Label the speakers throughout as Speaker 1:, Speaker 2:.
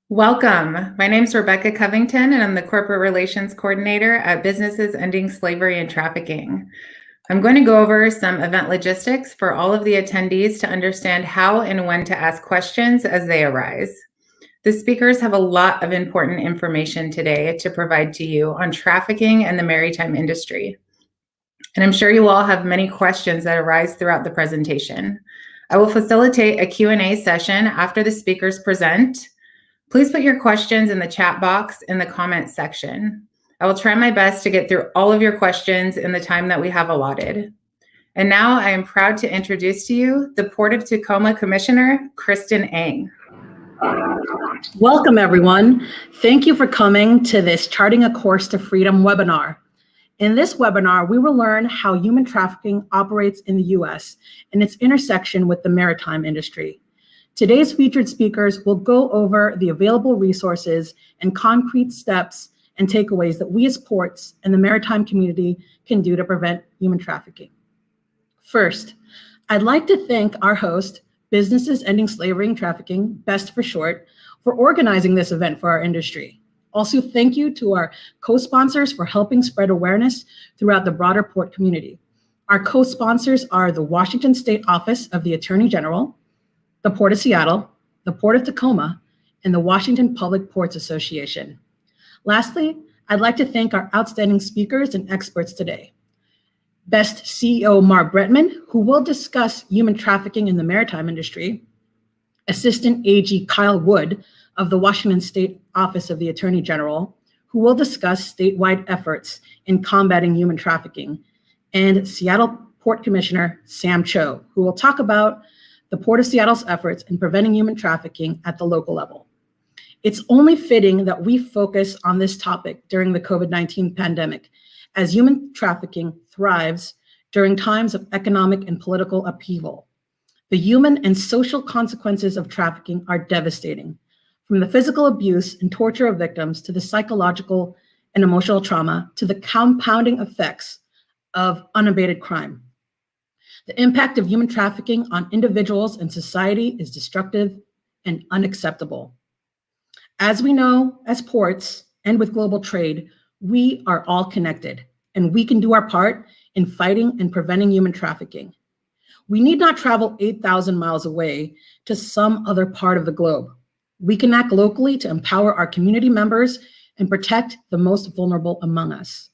Speaker 1: Welcome. My name is Rebecca Covington, and I'm the Corporate Relations Coordinator at Businesses Ending Slavery and Trafficking. I'm going to go over some event logistics for all of the attendees to understand how and when to ask questions as they arise. The speakers have a lot of important information today to provide to you on trafficking and the maritime industry. And I'm sure you all have many questions that arise throughout the presentation. I will facilitate a Q&A session after the speakers present. Please put your questions in the chat box in the comments section. I will try my best to get through all of your questions in the time that we have allotted. And now I am proud to introduce to you the Port of Tacoma Commissioner, Kristen Eng.
Speaker 2: Welcome, everyone. Thank you for coming to this Charting a Course to Freedom webinar. In this webinar, we will learn how human trafficking operates in the U.S. and its intersection with the maritime industry. Today's featured speakers will go over the available resources and concrete steps and takeaways that we as ports and the maritime community can do to prevent human trafficking. First, I'd like to thank our host, Businesses Ending Slavery and Trafficking, BEST for short, for organizing this event for our industry. Also, thank you to our co-sponsors for helping spread awareness throughout the broader port community. Our co-sponsors are the Washington State Office of the Attorney General, the Port of Seattle, the Port of Tacoma, and the Washington Public Ports Association. Lastly, I'd like to thank our outstanding speakers and experts today. BEST CEO Mark Bretman, who will discuss human trafficking in the maritime industry, Assistant AG Kyle Wood of the Washington State Office of the Attorney General, who will discuss statewide efforts in combating human trafficking, and Seattle Port Commissioner Sam Cho, who will talk about the Port of Seattle's efforts in preventing human trafficking at the local level. It's only fitting that we focus on this topic during the COVID-19 pandemic, as human trafficking thrives during times of economic and political upheaval. The human and social consequences of trafficking are devastating, from the physical abuse and torture of victims to the psychological and emotional trauma to the compounding effects of unabated crime. The impact of human trafficking on individuals and society is destructive and unacceptable. As we know, as ports and with global trade, we are all connected, and we can do our part in fighting and preventing human trafficking. We need not travel 8,000 miles away to some other part of the globe. We can act locally to empower our community members and protect the most vulnerable among us.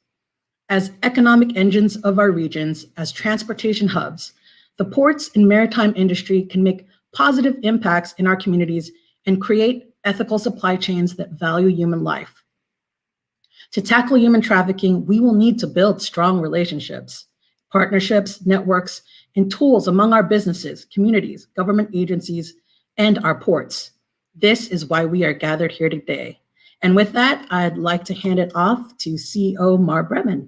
Speaker 2: As economic engines of our regions, as transportation hubs, the ports and maritime industry can make positive impacts in our communities and create ethical supply chains that value human life. To tackle human trafficking, we will need to build strong relationships, partnerships, networks, and tools among our businesses, communities, government agencies, and our ports. This is why we are gathered here today. And with that, I'd like to hand it off to CEO Mark Bretman.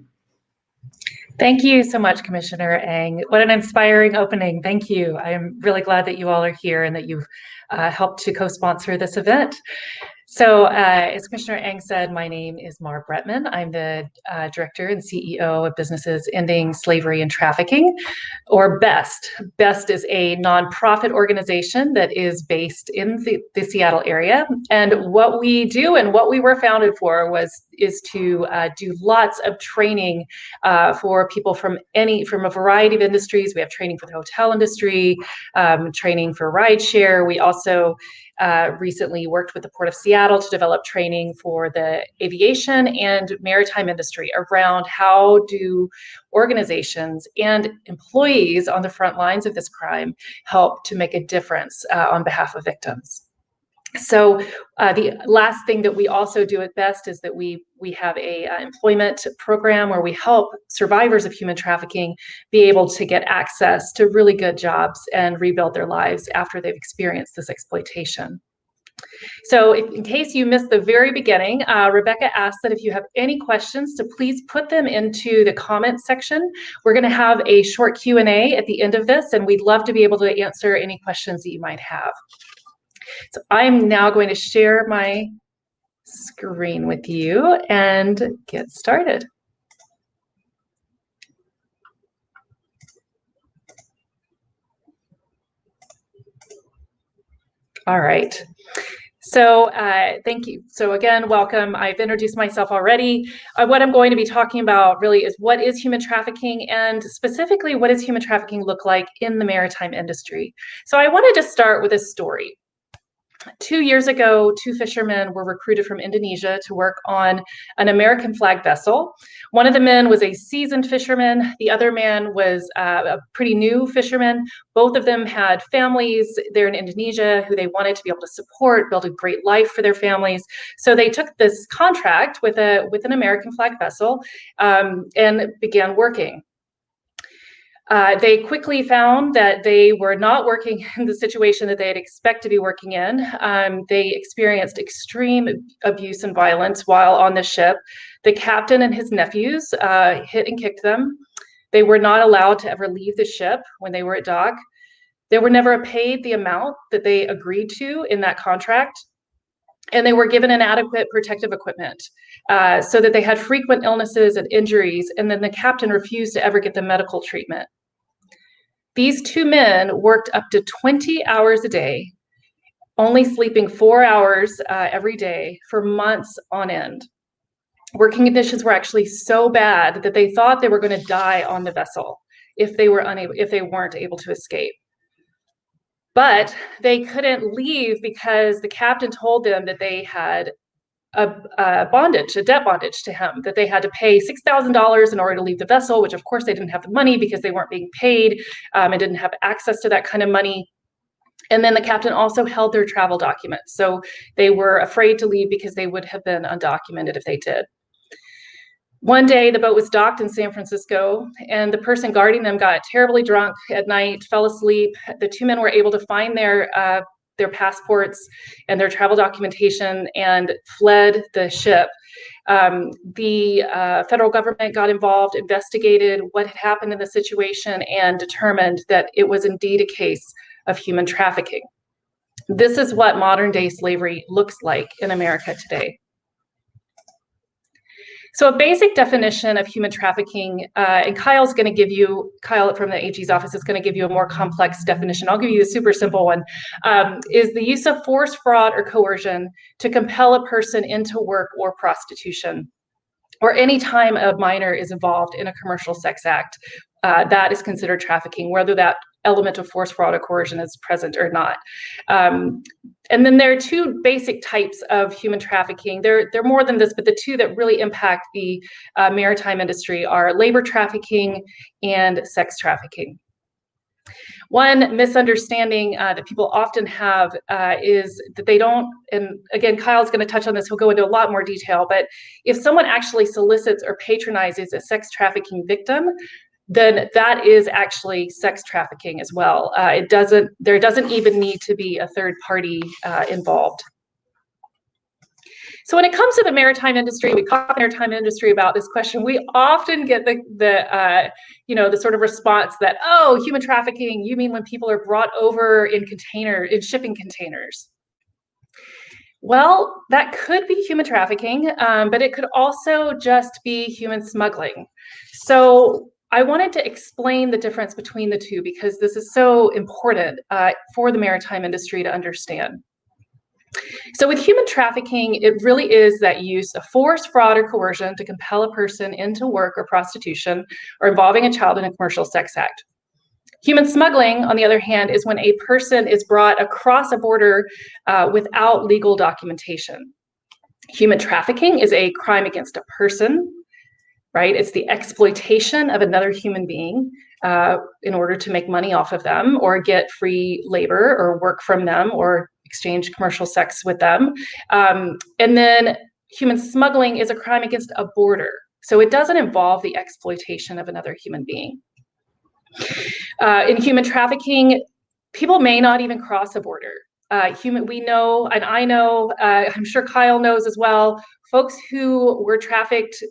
Speaker 3: Thank you so much, Commissioner Eng. What an inspiring opening. Thank you. I'm really glad that you all are here and that you've helped to co-sponsor this event. So as Commissioner Eng said, my name is Mar Bretman. I'm the Director and CEO of Businesses Ending Slavery and Trafficking, or BEST. BEST is a nonprofit organization that is based in the Seattle area. And what we do and what we were founded for is to do lots of training for people from a variety of industries. We have training for the hotel industry, training for rideshare. We also recently worked with the Port of Seattle to develop training for the aviation and maritime industry around how do organizations and employees on the front lines of this crime help to make a difference on behalf of victims. So the last thing that we also do at BEST is that we have a employment program where we help survivors of human trafficking be able to get access to really good jobs and rebuild their lives after they've experienced this exploitation. So in case you missed the very beginning, Rebecca asked that if you have any questions to please put them into the comments section. We're going to have a short Q&A at the end of this, and we'd love to be able to answer any questions that you might have. So I'm now going to share my screen with you and get started. All right. So thank you. So again, welcome. I've introduced myself already. What I'm going to be talking about really is what is human trafficking, and specifically what does human trafficking look like in the maritime industry. So I wanted to start with a story. 2 years ago, 2 fishermen were recruited from Indonesia to work on an American flag vessel. One of the men was a seasoned fisherman. The other man was a pretty new fisherman. Both of them had families there in Indonesia who they wanted to be able to support, build a great life for their families. So they took this contract with an American flag vessel and began working. They quickly found that they were not working in the situation that they had expected to be working in. They experienced extreme abuse and violence while on the ship. The captain and his nephews hit and kicked them. They were not allowed to ever leave the ship when they were at dock. They were never paid the amount that they agreed to in that contract. And they were given inadequate protective equipment so that they had frequent illnesses and injuries, and then the captain refused to ever get them medical treatment. These 2 men worked up to 20 hours a day, only sleeping 4 hours every day for months on end. Working conditions were actually so bad that they thought they were going to die on the vessel if they weren't able to escape. But they couldn't leave because the captain told them that they had a debt bondage to him, that they had to pay $6,000 in order to leave the vessel, which of course they didn't have the money because they weren't being paid and didn't have access to that kind of money. And then the captain also held their travel documents. So they were afraid to leave because they would have been undocumented if they did. One day, the boat was docked in San Francisco, and the person guarding them got terribly drunk at night, fell asleep. The 2 men were able to find their passports and their travel documentation and fled the ship. The federal government got involved, investigated what had happened in the situation, and determined that it was indeed a case of human trafficking. This is what modern day slavery looks like in America today. So a basic definition of human trafficking, and Kyle from the AG's office is going to give you a more complex definition. I'll give you the super simple one, is the use of force, fraud, or coercion to compel a person into work or prostitution, or any time a minor is involved in a commercial sex act. That is considered trafficking, whether that element of force, fraud, or coercion is present or not. And then there are 2 basic types of human trafficking. There are more than this, but the 2 that really impact the maritime industry are labor trafficking and sex trafficking. One misunderstanding that people often have is that they don't, and again, Kyle's going to touch on this, he'll go into a lot more detail, but if someone actually solicits or patronizes a sex trafficking victim, then that is actually sex trafficking as well. There doesn't even need to be a third party involved. So when it comes to the maritime industry, we talk the maritime industry about this question. We often get the sort of response that, oh, human trafficking, you mean when people are brought over in shipping containers? Well, that could be human trafficking, but it could also just be human smuggling. So I wanted to explain the difference between the 2 because this is so important for the maritime industry to understand. So with human trafficking, it really is that use of force, fraud, or coercion to compel a person into work or prostitution, or involving a child in a commercial sex act. Human smuggling, on the other hand, is when a person is brought across a border without legal documentation. Human trafficking is a crime against a person, right? It's the exploitation of another human being in order to make money off of them, or get free labor, or work from them, or exchange commercial sex with them. And then human smuggling is a crime against a border. So it doesn't involve the exploitation of another human being. In human trafficking, people may not even cross a border. We know, and I know, I'm sure Kyle knows as well, folks who were trafficked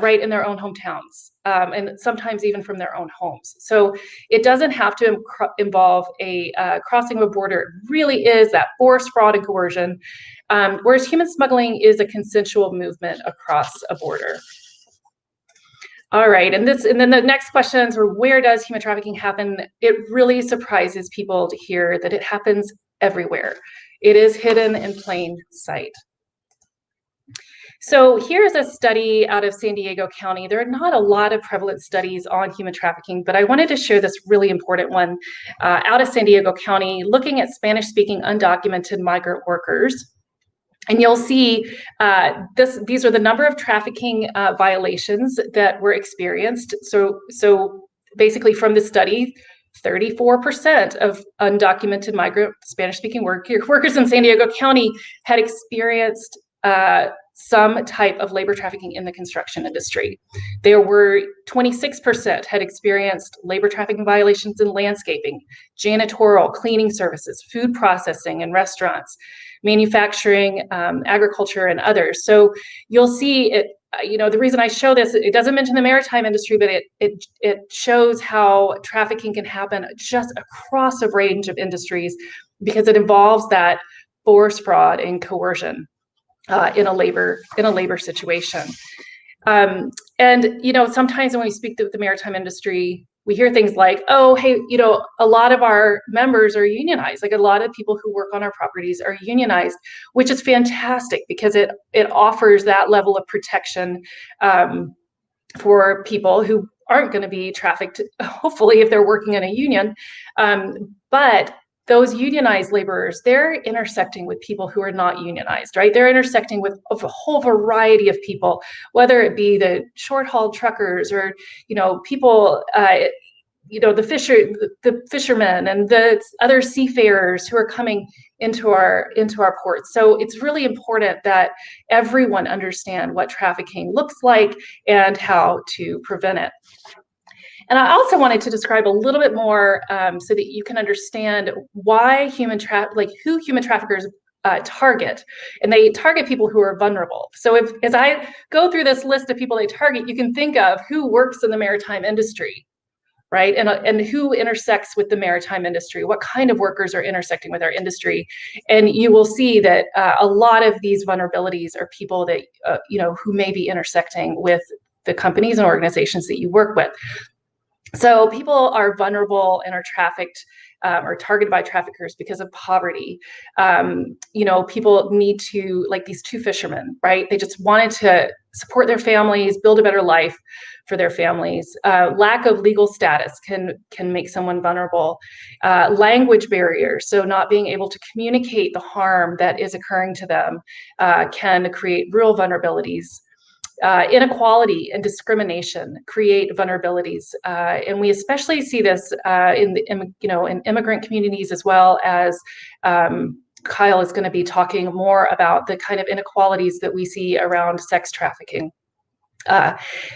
Speaker 3: right in their own hometowns, and sometimes even from their own homes. So it doesn't have to involve a crossing of a border. It really is that force, fraud, and coercion, whereas human smuggling is a consensual movement across a border. All right, and then the next questions are, where does human trafficking happen? It really surprises people to hear that it happens everywhere. It is hidden in plain sight. So here's a study out of San Diego County. There are not a lot of prevalent studies on human trafficking, but I wanted to share this really important one out of San Diego County, looking at Spanish-speaking undocumented migrant workers. And you'll see these are the number of trafficking violations that were experienced. So basically from the study, 34% of undocumented migrant Spanish-speaking workers in San Diego County had experienced some type of labor trafficking in the construction industry. There were 26% had experienced labor trafficking violations in landscaping, janitorial, cleaning services, food processing and restaurants, manufacturing, agriculture, and others. So you'll see it. The reason I show this, it doesn't mention the maritime industry, but it shows how trafficking can happen just across a range of industries because it involves that force, fraud, and coercion in a labor situation. And sometimes when we speak to the maritime industry, we hear things like, oh, hey, a lot of our members are unionized. Like a lot of people who work on our properties are unionized, which is fantastic because it offers that level of protection for people who aren't going to be trafficked, hopefully, if they're working in a union. But those unionized laborers, they're intersecting with people who are not unionized, right? They're intersecting with a whole variety of people, whether it be the short-haul truckers or, people, the fishermen and the other seafarers who are coming into our ports. So it's really important that everyone understand what trafficking looks like and how to prevent it. And I also wanted to describe a little bit more so that you can understand why who human traffickers target. And they target people who are vulnerable. So as I go through this list of people they target, you can think of who works in the maritime industry, right? And who intersects with the maritime industry, what kind of workers are intersecting with our industry. And you will see that a lot of these vulnerabilities are people that, who may be intersecting with the companies and organizations that you work with. So people are vulnerable and are trafficked or targeted by traffickers because of poverty. People need to, like these two fishermen, right? They just wanted to support their families, build a better life for their families. Lack of legal status can make someone vulnerable. Language barriers, so not being able to communicate the harm that is occurring to them can create real vulnerabilities. Inequality and discrimination create vulnerabilities, and we especially see this in immigrant communities as well as Kyle is going to be talking more about the kind of inequalities that we see around sex trafficking.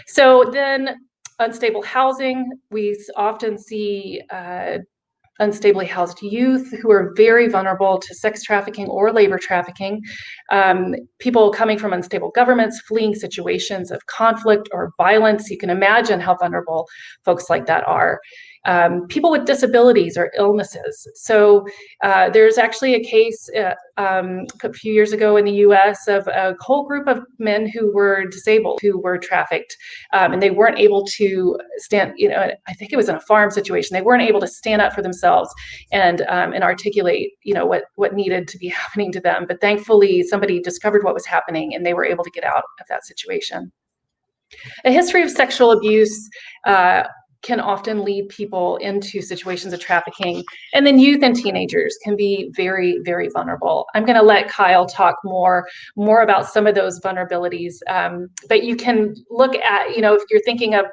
Speaker 3: So then unstable housing, we often see unstably housed youth who are very vulnerable to sex trafficking or labor trafficking, people coming from unstable governments, fleeing situations of conflict or violence. You can imagine how vulnerable folks like that are. People with disabilities or illnesses. So there's actually a case a few years ago in the US of a whole group of men who were disabled, who were trafficked, and they weren't able to stand, I think it was in a farm situation, they weren't able to stand up for themselves and articulate, what needed to be happening to them. But thankfully, somebody discovered what was happening and they were able to get out of that situation. A history of sexual abuse can often lead people into situations of trafficking. And then youth and teenagers can be very, very vulnerable. I'm going to let Kyle talk more about some of those vulnerabilities. But you can look at, if you're thinking of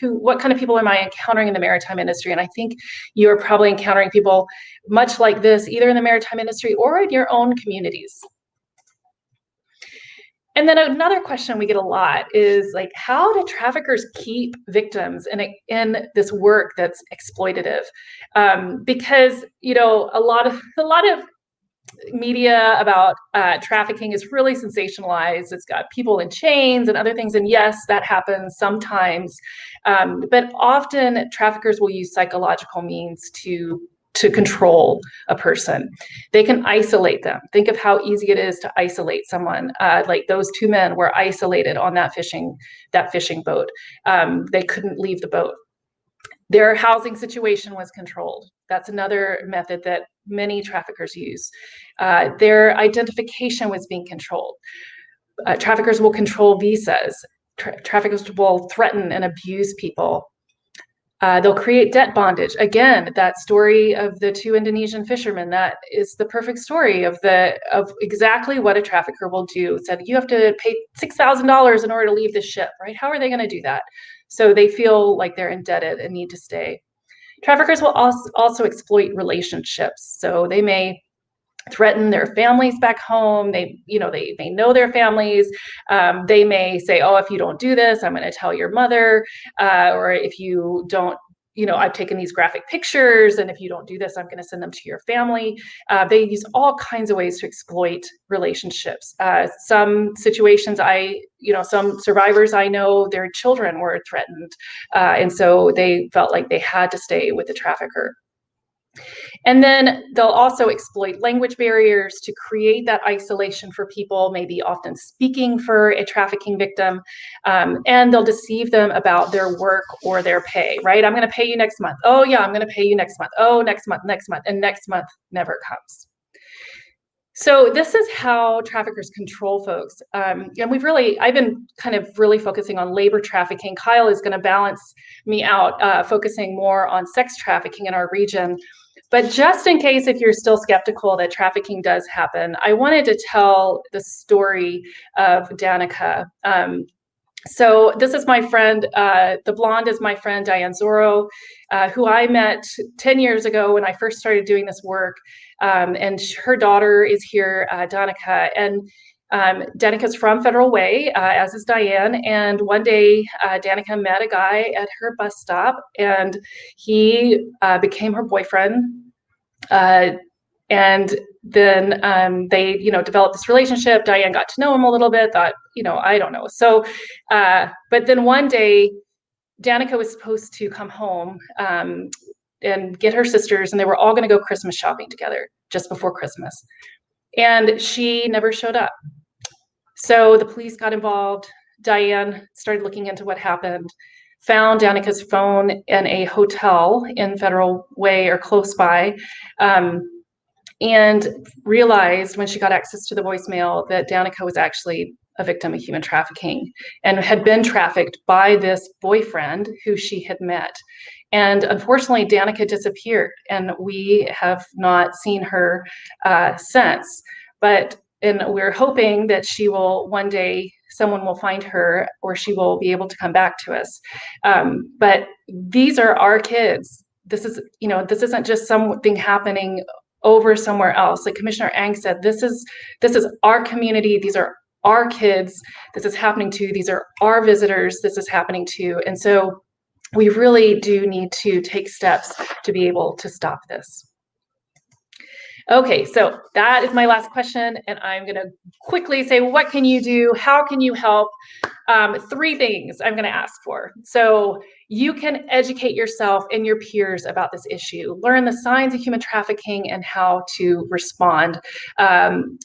Speaker 3: what kind of people am I encountering in the maritime industry? And I think you're probably encountering people much like this, either in the maritime industry or in your own communities. And then another question we get a lot is like, how do traffickers keep victims in this work that's exploitative? Because a lot of media about trafficking is really sensationalized. It's got people in chains and other things, and yes, that happens sometimes. But often traffickers will use psychological means to control a person. They can isolate them. Think of how easy it is to isolate someone. Like those two men were isolated on that fishing boat. They couldn't leave the boat. Their housing situation was controlled. That's another method that many traffickers use. Their identification was being controlled. Traffickers will control visas. Traffickers will threaten and abuse people. They'll create debt bondage. Again, that story of the 2 Indonesian fishermen, that is the perfect story of exactly what a trafficker will do. Said, you have to pay $6,000 in order to leave the ship, right? How are they going to do that? So they feel like they're indebted and need to stay. Traffickers will also exploit relationships. So they may threaten their families back home. They know their families. They may say, oh, if you don't do this, I'm going to tell your mother. Or if you don't, I've taken these graphic pictures, and if you don't do this, I'm going to send them to your family. They use all kinds of ways to exploit relationships. Some situations some survivors I know, their children were threatened. And so they felt like they had to stay with the trafficker. And then they'll also exploit language barriers to create that isolation for people, maybe often speaking for a trafficking victim, and they'll deceive them about their work or their pay, right? I'm going to pay you next month. Oh yeah, I'm going to pay you next month. Oh, next month, and next month never comes. So this is how traffickers control folks. And I've been kind of really focusing on labor trafficking. Kyle is going to balance me out, focusing more on sex trafficking in our region. But just in case if you're still skeptical that trafficking does happen, I wanted to tell the story of Danica. So this is my friend, the blonde is my friend, Diane Zorro, who I met 10 years ago when I first started doing this work. And her daughter is here, Danica. And Danica's from Federal Way, as is Diane. And one day, Danica met a guy at her bus stop, and he became her boyfriend. And then they, developed this relationship. Diane got to know him a little bit, thought, I don't know. So, but then one day, Danica was supposed to come home and get her sisters, and they were all going to go Christmas shopping together just before Christmas. And she never showed up. So the police got involved. Diane started looking into what happened, found Danica's phone in a hotel in Federal Way or close by, and realized when she got access to the voicemail that Danica was actually a victim of human trafficking and had been trafficked by this boyfriend who she had met. And unfortunately, Danica disappeared, and we have not seen her since. And we're hoping that she will one day, someone will find her, or she will be able to come back to us. But these are our kids. This isn't just something happening over somewhere else. Like Commissioner Ang said, this is our community. These are our kids. This is happening to. These are our visitors. This is happening to. And so we really do need to take steps to be able to stop this. Okay, so that is my last question, and I'm going to quickly say, what can you do? How can you help? 3 things I'm going to ask for. So you can educate yourself and your peers about this issue. Learn the signs of human trafficking and how to respond.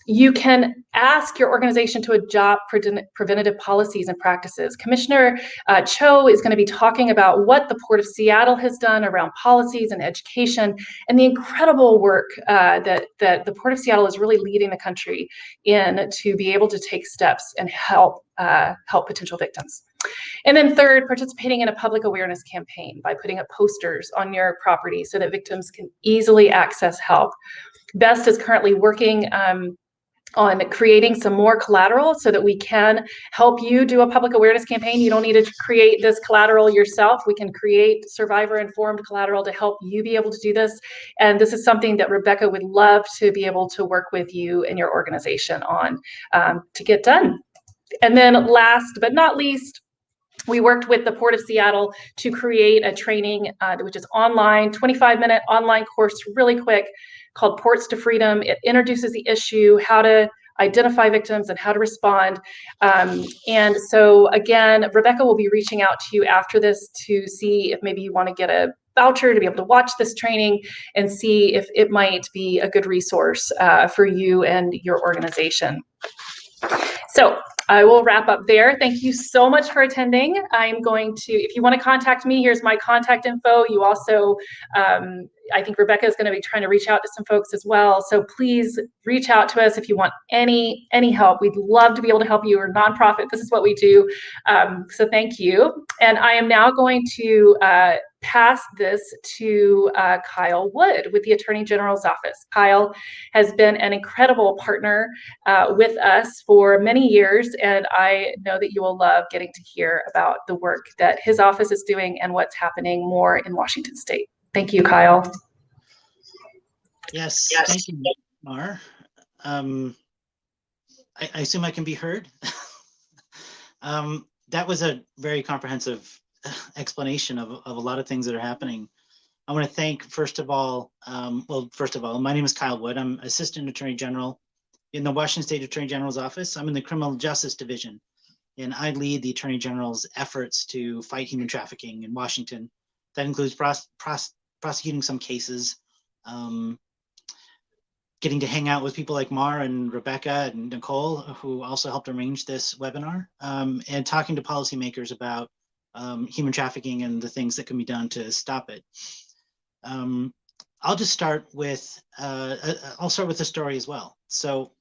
Speaker 3: You can ask your organization to adopt preventative policies and practices. Commissioner Cho is going to be talking about what the Port of Seattle has done around policies and education, and the incredible work that the Port of Seattle is really leading the country in to be able to take steps and help potential victims. And then third, participating in a public awareness campaign by putting up posters on your property so that victims can easily access help. BEST is currently working on creating some more collateral so that we can help you do a public awareness campaign. You don't need to create this collateral yourself. We can create survivor-informed collateral to help you be able to do this. And this is something that Rebecca would love to be able to work with you and your organization on to get done. And then last but not least, we worked with the Port of Seattle to create a training, which is online, 25-minute online course, really quick, called Ports to Freedom. It introduces the issue, how to identify victims and how to respond. And so again, Rebecca will be reaching out to you after this to see if maybe you want to get a voucher to be able to watch this training and see if it might be a good resource for you and your organization. So I will wrap up there. Thank you so much for attending. I'm going to, if you want to contact me, here's my contact info. You also, I think Rebecca is going to be trying to reach out to some folks as well. So please reach out to us if you want any help. We'd love to be able to help you. We're a nonprofit. This is what we do. So thank you. And I am now going to pass this to Kyle Wood with the Attorney General's Office. Kyle has been an incredible partner with us for many years, and I know that you will love getting to hear about the work that his office is doing and what's happening more in Washington State. Thank you, Kyle.
Speaker 4: Yes, thank you, Mar. I assume I can be heard. That was a very comprehensive explanation of a lot of things that are happening. I want to thank, first of all, my name is Kyle Wood. I'm Assistant Attorney General in the Washington State Attorney General's Office. I'm in the Criminal Justice Division, and I lead the Attorney General's efforts to fight human trafficking in Washington. That includes prosecuting some cases, getting to hang out with people like Mar and Rebecca and Nicole, who also helped arrange this webinar, and talking to policymakers about human trafficking and the things that can be done to stop it. I'll just start with, I'll start with the story as well. So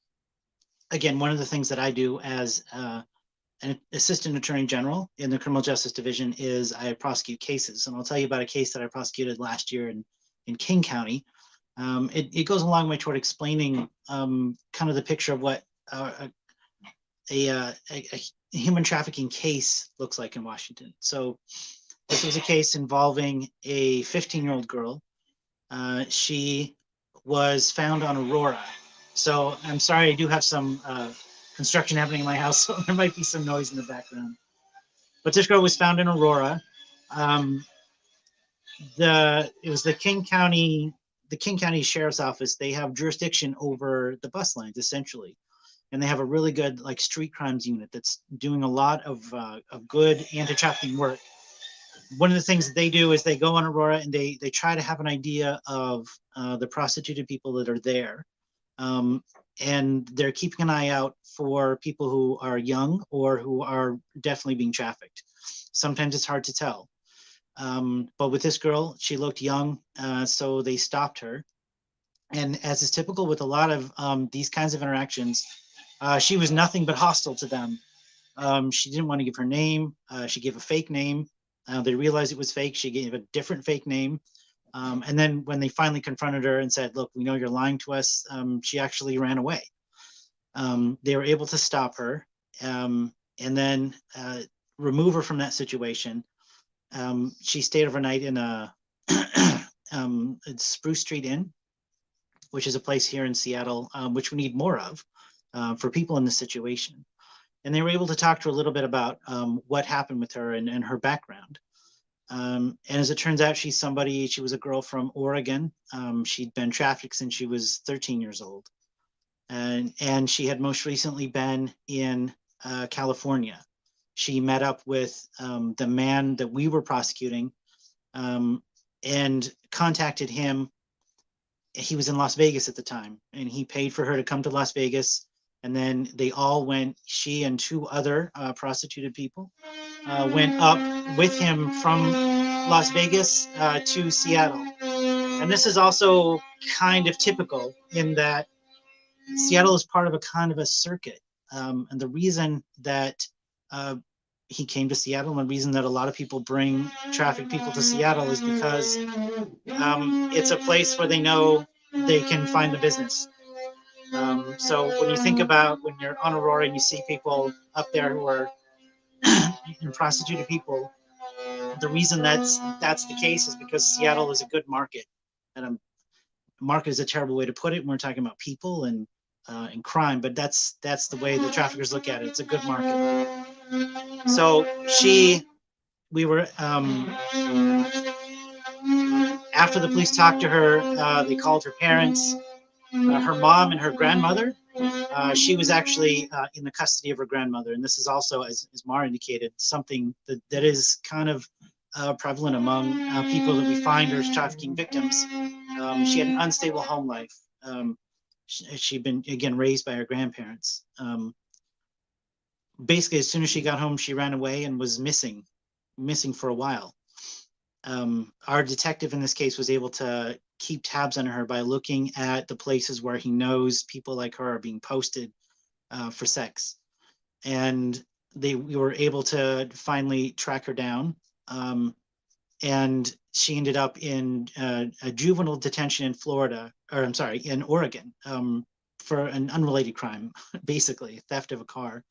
Speaker 4: again, one of the things that I do as an Assistant Attorney General in the Criminal Justice Division is I prosecute cases. And I'll tell you about a case that I prosecuted last year in King County. It goes a long way toward explaining kind of the picture of what a human trafficking case looks like in Washington. So this was a case involving a 15-year-old girl. She was found on Aurora. So I'm sorry, I do have some construction happening in my house, so there might be some noise in the background. But this girl was found in Aurora. It was the King County Sheriff's Office. They have jurisdiction over the bus lines, essentially. And they have a really good like street crimes unit that's doing a lot of good anti-trafficking work. One of the things that they do is they go on Aurora and they try to have an idea of the prostituted people that are there. And they're keeping an eye out for people who are young or who are definitely being trafficked. Sometimes it's hard to tell. But with this girl, she looked young, so they stopped her. And as is typical with a lot of these kinds of interactions, she was nothing but hostile to them. She didn't want to give her name. She gave a fake name. They realized it was fake. She gave a different fake name. And then when they finally confronted her and said, look, we know you're lying to us, she actually ran away. They were able to stop her and then remove her from that situation. She stayed overnight in a Spruce Street Inn, which is a place here in Seattle, which we need more of for people in this situation. And they were able to talk to her a little bit about what happened with her and her background. And as it turns out, she was a girl from Oregon. She'd been trafficked since she was 13 years old. And she had most recently been in California. She met up with the man that we were prosecuting and contacted him. He was in Las Vegas at the time, and he paid for her to come to Las Vegas. And then they all went, she and two other prostituted people went up with him from Las Vegas to Seattle. And this is also kind of typical in that Seattle is part of a kind of a circuit. And the reason that he came to Seattle and the reason that a lot of people bring trafficked people to Seattle is because it's a place where they know they can find the business. So when you think about when you're on Aurora and you see people up there who are prostituted people, the reason that's the case is because Seattle is a good market. And market is a terrible way to put it when we're talking about people and crime, but that's the way the traffickers look at it. It's a good market. So we were after the police talked to her, they called her parents, her mom and her grandmother. She was actually in the custody of her grandmother. And this is also, as Mara indicated, something that is kind of prevalent among people that we find as trafficking victims. She had an unstable home life. She'd been, again, raised by her grandparents. basically, as soon as she got home, she ran away and was missing for a while. Our detective in this case was able to keep tabs on her by looking at the places where he knows people like her are being posted for sex. And we were able to finally track her down. And she ended up in a juvenile detention in Florida, or I'm sorry, in Oregon, for an unrelated crime, basically theft of a car.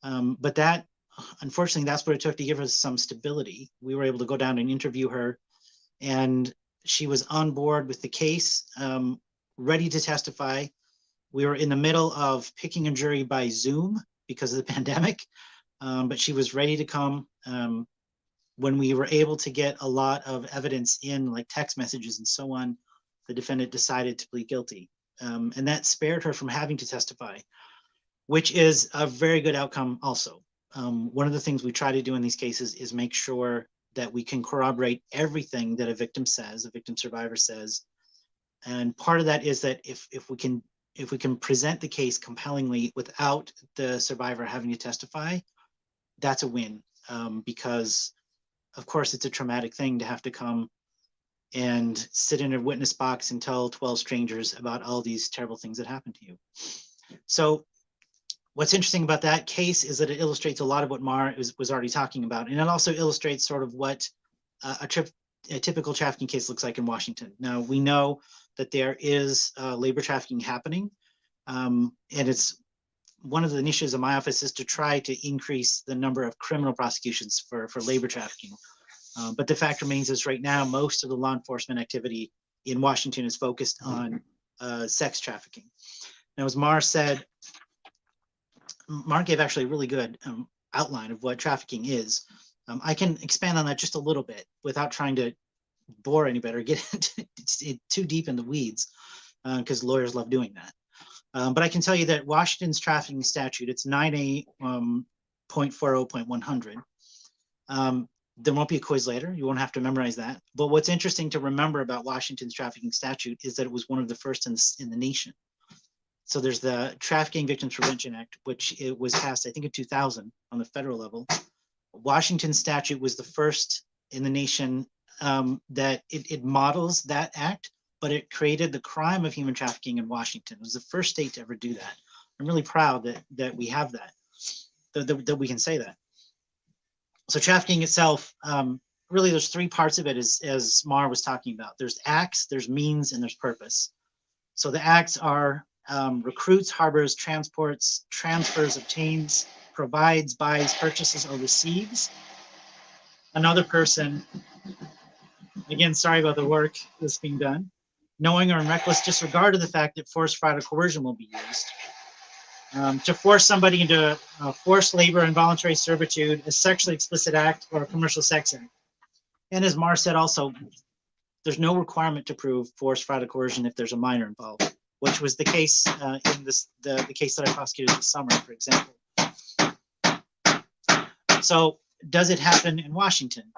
Speaker 4: But that, unfortunately, that's what it took to give us some stability. We were able to go down and interview her, and she was on board with the case, ready to testify. We were in the middle of picking a jury by Zoom because of the pandemic, but she was ready to come. When we were able to get a lot of evidence in, like text messages and so on, the defendant decided to plead guilty. And that spared her from having to testify, which is a very good outcome also. One of the things we try to do in these cases is make sure that we can corroborate everything that a victim says, a victim survivor says. And part of that is that if we can present the case compellingly without the survivor having to testify, that's a win, because of course it's a traumatic thing to have to come and sit in a witness box and tell 12 strangers about all these terrible things that happened to you. So what's interesting about that case is that it illustrates a lot of what Mar was already talking about. And it also illustrates sort of what a typical trafficking case looks like in Washington. Now, we know that there is labor trafficking happening. And it's one of the initiatives of my office is to try to increase the number of criminal prosecutions for labor trafficking. But the fact remains is right now, most of the law enforcement activity in Washington is focused on sex trafficking. Now, as Mar said, Mar gave actually a really good outline of what trafficking is. I can expand on that just a little bit without trying to bore anybody or get too deep in the weeds, because lawyers love doing that. But I can tell you that Washington's trafficking statute, it's 9A.40.100. There won't be a quiz later. You won't have to memorize that. But what's interesting to remember about Washington's trafficking statute is that it was one of the first in the nation. So there's the Trafficking Victims Prevention Act, which it was passed, I think, in 2000 on the federal level. Washington's statute was the first in the nation that it models that act, but it created the crime of human trafficking in Washington. It was the first state to ever do that. I'm really proud that we have that we can say that. So trafficking itself, really there's three parts of it as Mar was talking about. There's acts, there's means, and there's purpose. So the acts are recruits, harbors, transports, transfers, obtains, provides, buys, purchases, or receives another person. Again, sorry about the work that's being done. Knowing or in reckless disregard of the fact that force, fraud, or coercion will be used. To force somebody into forced labor, involuntary servitude, a sexually explicit act, or a commercial sex act. And as Mar said also, there's no requirement to prove force, fraud, or coercion if there's a minor involved, which was the case in the case that I prosecuted this summer, for example. So does it happen in Washington?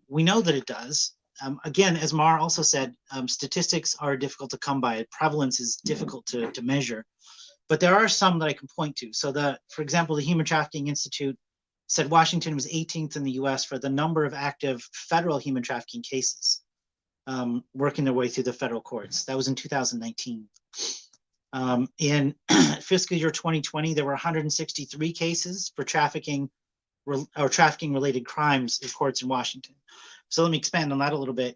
Speaker 4: We know that it does. Again, as Mar also said, statistics are difficult to come by. Prevalence is difficult to measure. But there are some that I can point to. So for example, the Human Trafficking Institute said Washington was 18th in the US for the number of active federal human trafficking cases working their way through the federal courts. That was in 2019. In fiscal year 2020, there were 163 cases for trafficking or trafficking related crimes in courts in Washington. So let me expand on that a little bit.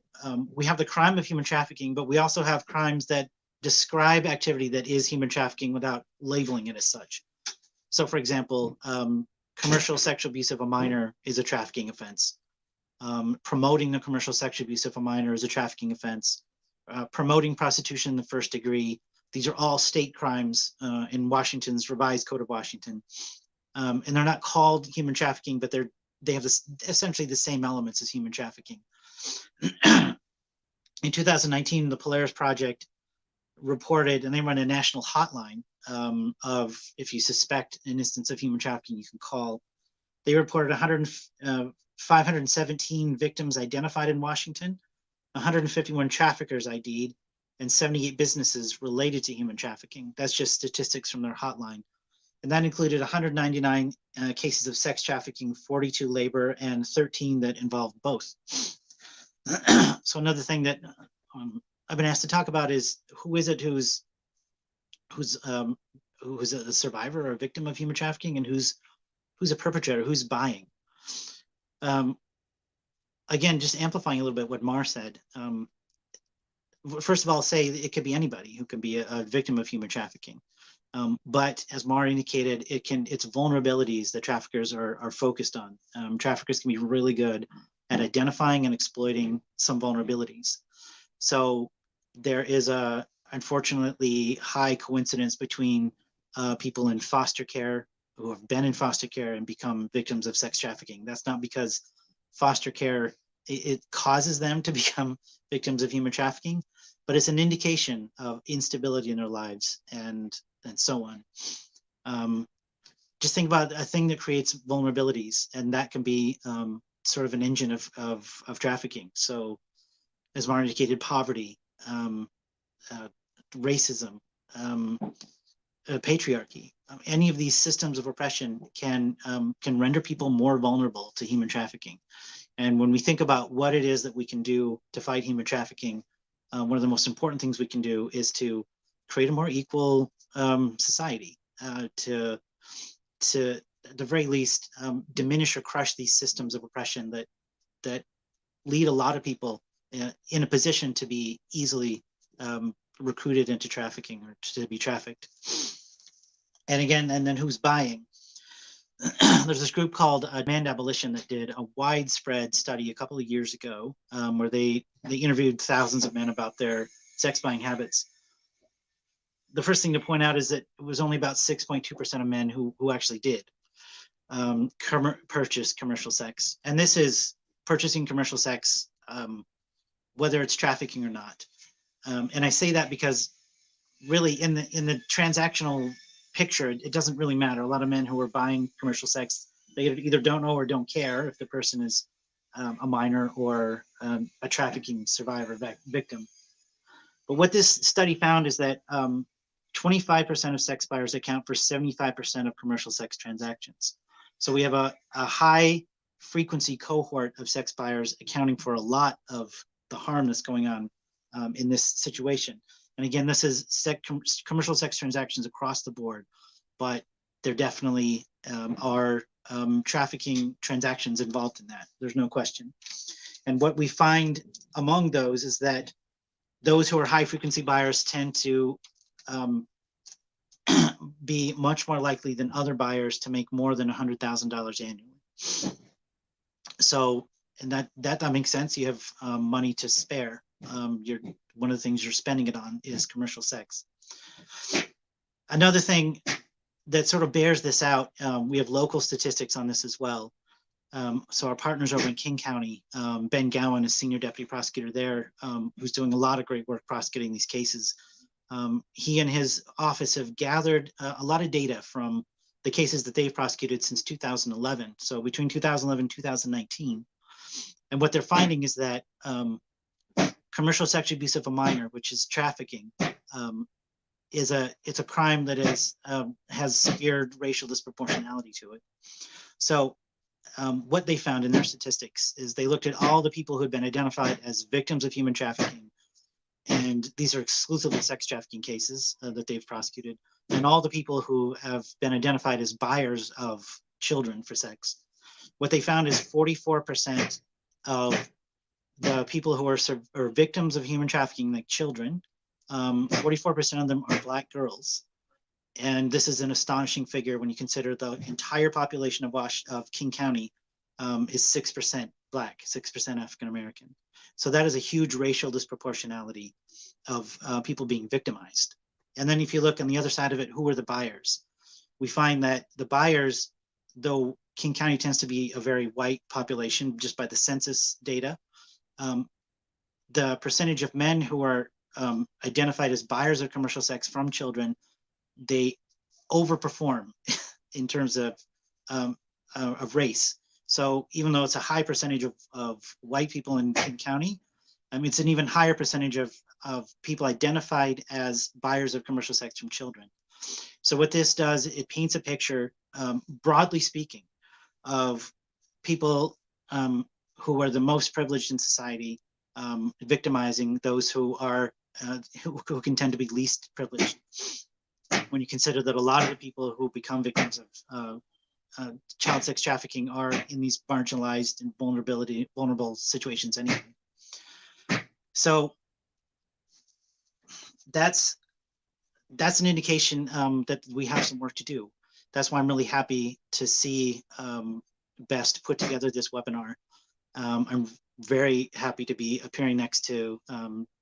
Speaker 4: We have the crime of human trafficking, but we also have crimes that describe activity that is human trafficking without labeling it as such. So for example, commercial sexual abuse of a minor is a trafficking offense. Promoting the commercial sexual abuse of a minor is a trafficking offense. Promoting prostitution in the first degree. These are all state crimes in Washington's revised Code of Washington. And they're not called human trafficking, but they have essentially the same elements as human trafficking. In 2019, the Polaris Project reported, and they run a national hotline of if you suspect an instance of human trafficking, you can call. They reported 517 victims identified in Washington, 151 traffickers ID'd, and 78 businesses related to human trafficking. That's just statistics from their hotline. And that included 199 cases of sex trafficking, 42 labor, and 13 that involved both. So another thing that I've been asked to talk about is who is it who's a survivor or a victim of human trafficking, and who's a perpetrator, who's buying. Again, just amplifying a little bit what Mar said. First of all, say it could be anybody who can be a victim of human trafficking. But as Mar indicated, it's vulnerabilities that traffickers are focused on. Traffickers can be really good at identifying and exploiting some vulnerabilities. So there is a, unfortunately, high coincidence between people in foster care who have been in foster care and become victims of sex trafficking. That's not because foster care, it causes them to become victims of human trafficking, but it's an indication of instability in their lives and so on. Just think about a thing that creates vulnerabilities, and that can be sort of an engine of trafficking. So as Mara indicated, poverty, racism, patriarchy, any of these systems of oppression can render people more vulnerable to human trafficking. And when we think about what it is that we can do to fight human trafficking, one of the most important things we can do is to create a more equal society, to at the very least diminish or crush these systems of oppression that lead a lot of people in a position to be easily recruited into trafficking or to be trafficked. And again, and then who's buying? There's this group called Demand Abolition that did a widespread study a couple of years ago where they interviewed thousands of men about their sex buying habits. The first thing to point out is that it was only about 6.2% of men who actually did purchase commercial sex. And this is purchasing commercial sex, whether it's trafficking or not. And I say that because really in the transactional picture, it doesn't really matter. A lot of men who are buying commercial sex, they either don't know or don't care if the person is a minor or a trafficking survivor victim. But what this study found is that 25% of sex buyers account for 75% of commercial sex transactions. So we have a high frequency cohort of sex buyers accounting for a lot of the harm that's going on in this situation. And again, this is commercial sex transactions across the board, but there definitely are trafficking transactions involved in that. There's no question. And what we find among those is that those who are high frequency buyers tend to be much more likely than other buyers to make more than $100,000 annually. So, and that makes sense. You have money to spare. One of the things you're spending it on is commercial sex. Another thing that sort of bears this out, we have local statistics on this as well. So our partners over in King County, Ben Gowan is senior deputy prosecutor there, who's doing a lot of great work prosecuting these cases. He and his office have gathered a lot of data from the cases that they've prosecuted since 2011. So between 2011 and 2019. And what they're finding is that commercial sexual abuse of a minor, which is trafficking, it's a crime that has severe racial disproportionality to it. So what they found in their statistics is they looked at all the people who had been identified as victims of human trafficking, and these are exclusively sex trafficking cases that they've prosecuted, and all the people who have been identified as buyers of children for sex. What they found is 44% of the people who are victims of human trafficking, like children, 44% of them are Black girls. And this is an astonishing figure when you consider the entire population of King County is 6% Black, 6% African American. So that is a huge racial disproportionality of people being victimized. And then if you look on the other side of it, who are the buyers? We find that the buyers, though King County tends to be a very white population just by the census data, the percentage of men who are identified as buyers of commercial sex from children, they overperform in terms of race. So even though it's a high percentage of white people in King County, it's an even higher percentage of people identified as buyers of commercial sex from children. So what this does, it paints a picture, broadly speaking, of people who are the most privileged in society, victimizing those who are who can tend to be least privileged. When you consider that a lot of the people who become victims of child sex trafficking are in these marginalized and vulnerable situations anyway. So that's an indication that we have some work to do. That's why I'm really happy to see Best put together this webinar. I'm very happy to be appearing next to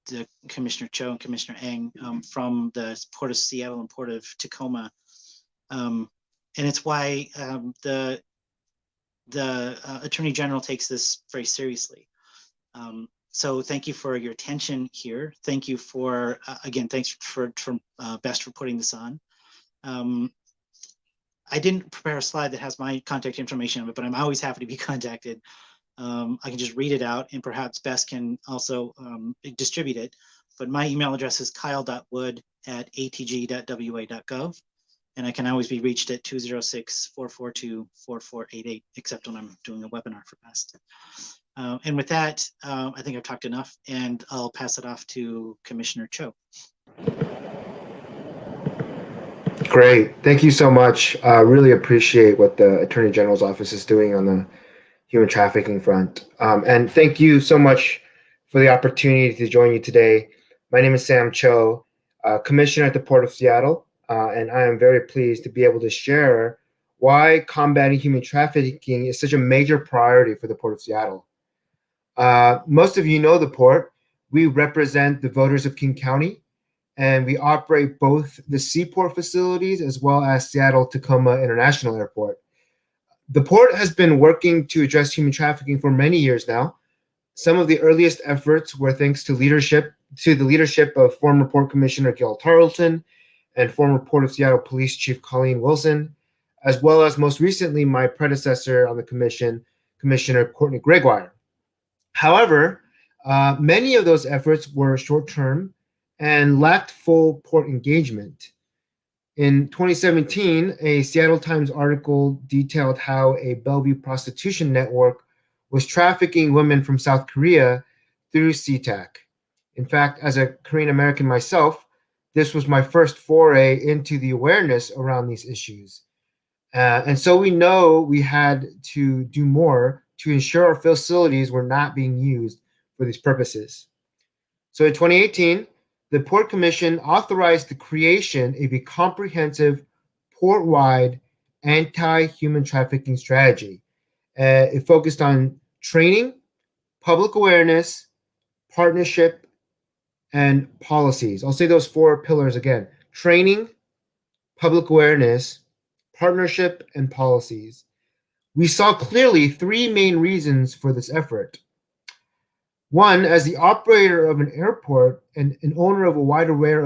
Speaker 4: the Commissioner Cho and Commissioner Eng from the Port of Seattle and Port of Tacoma. And it's why the Attorney General takes this very seriously. So thank you for your attention here. Thank you for, again, thanks for Best for putting this on. I didn't prepare a slide that has my contact information on it, but I'm always happy to be contacted. I can just read it out, and perhaps Best can also distribute it. But my email address is kyle.wood@atg.wa.gov. And I can always be reached at 206-442-4488, except when I'm doing a webinar for Best. And with that, I think I've talked enough, and I'll pass it off to Commissioner Cho.
Speaker 5: Great. Thank you so much. Really appreciate what the Attorney General's office is doing on the human trafficking front. And thank you so much for the opportunity to join you today. My name is Sam Cho, Commissioner at the Port of Seattle, and I am very pleased to be able to share why combating human trafficking is such a major priority for the Port of Seattle. Most of you know the Port. We represent the voters of King County, and we operate both the Seaport facilities as well as Seattle-Tacoma International Airport. The Port has been working to address human trafficking for many years now. Some of the earliest efforts were thanks to the leadership of former Port Commissioner Gil Tarleton and former Port of Seattle Police Chief Colleen Wilson, as well as most recently my predecessor on the commission, Commissioner Courtney Gregoire. However, many of those efforts were short-term and lacked full Port engagement. In 2017, a Seattle Times article detailed how a Bellevue prostitution network was trafficking women from South Korea through SeaTac. In fact, as a Korean American myself, this was my first foray into the awareness around these issues. And so we know we had to do more to ensure our facilities were not being used for these purposes. So in 2018, the Port Commission authorized the creation of a comprehensive port-wide anti-human trafficking strategy. It focused on training, public awareness, partnership, and policies. I'll say those four pillars again: training, public awareness, partnership, and policies. We saw clearly three main reasons for this effort. One, as the operator of an airport and an owner of a wide array